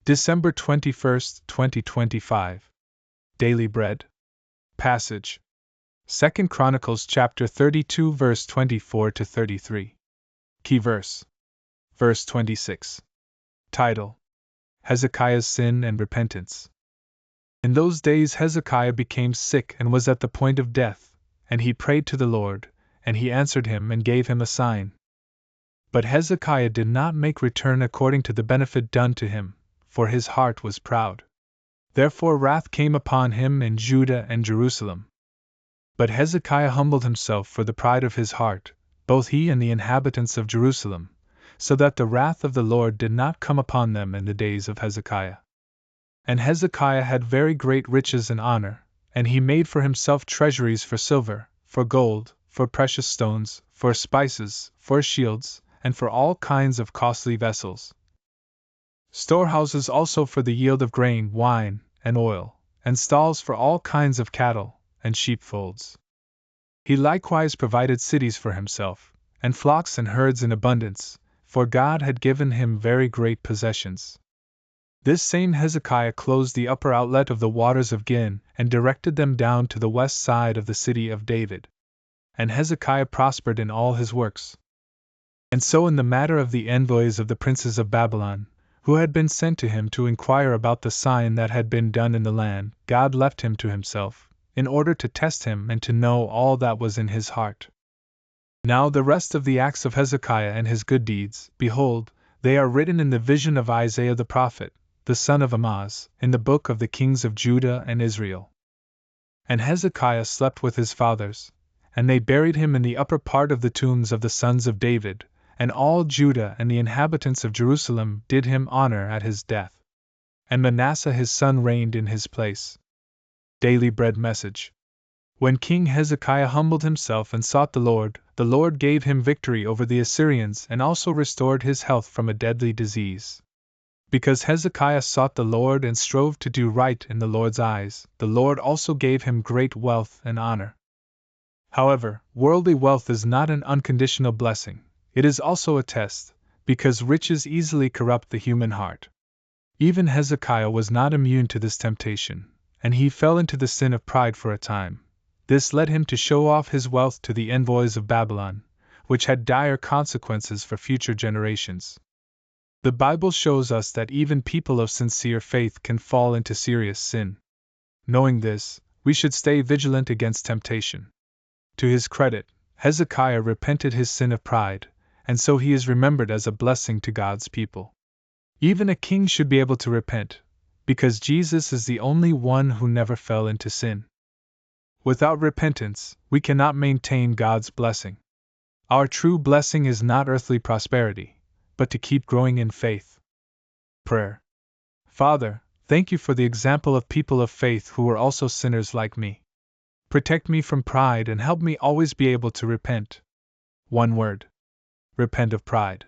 December 21st, 2025. Daily Bread. Passage. 2 Chronicles chapter 32 verse 24 to 33. Key verse. Verse 26. Title: Hezekiah's Sin and Repentance. In those days Hezekiah became sick and was at the point of death, and he prayed to the Lord, and he answered him and gave him a sign. But Hezekiah did not make return according to the benefit done to him, for his heart was proud. Therefore wrath came upon him in Judah and Jerusalem. But Hezekiah humbled himself for the pride of his heart, both he and the inhabitants of Jerusalem, so that the wrath of the Lord did not come upon them in the days of Hezekiah. And Hezekiah had very great riches and honor, and he made for himself treasuries for silver, for gold, for precious stones, for spices, for shields, and for all kinds of costly vessels. Storehouses also for the yield of grain, wine, and oil, and stalls for all kinds of cattle, and sheepfolds. He likewise provided cities for himself, and flocks and herds in abundance, for God had given him very great possessions. This same Hezekiah closed the upper outlet of the waters of Gihon, and directed them down to the west side of the city of David. And Hezekiah prospered in all his works. And so in the matter of the envoys of the princes of Babylon, who had been sent to him to inquire about the sign that had been done in the land, God left him to himself, in order to test him and to know all that was in his heart. Now the rest of the acts of Hezekiah and his good deeds, behold, they are written in the vision of Isaiah the prophet, the son of Amoz, in the book of the kings of Judah and Israel. And Hezekiah slept with his fathers, and they buried him in the upper part of the tombs of the sons of David, and all Judah and the inhabitants of Jerusalem did him honor at his death. And Manasseh his son reigned in his place. Daily Bread Message. When King Hezekiah humbled himself and sought the Lord gave him victory over the Assyrians and also restored his health from a deadly disease. Because Hezekiah sought the Lord and strove to do right in the Lord's eyes, the Lord also gave him great wealth and honor. However, worldly wealth is not an unconditional blessing, it is also a test, because riches easily corrupt the human heart. Even Hezekiah was not immune to this temptation, and he fell into the sin of pride for a time. This led him to show off his wealth to the envoys of Babylon, which had dire consequences for future generations. The Bible shows us that even people of sincere faith can fall into serious sin. Knowing this, we should stay vigilant against temptation. To his credit, Hezekiah repented his sin of pride, and so he is remembered as a blessing to God's people. Even a king should be able to repent, because Jesus is the only one who never fell into sin. Without repentance, we cannot maintain God's blessing. Our true blessing is not earthly prosperity, but to keep growing in faith. Prayer. Father, thank you for the example of people of faith who were also sinners like me. Protect me from pride and help me always be able to repent. One word. Repent of pride.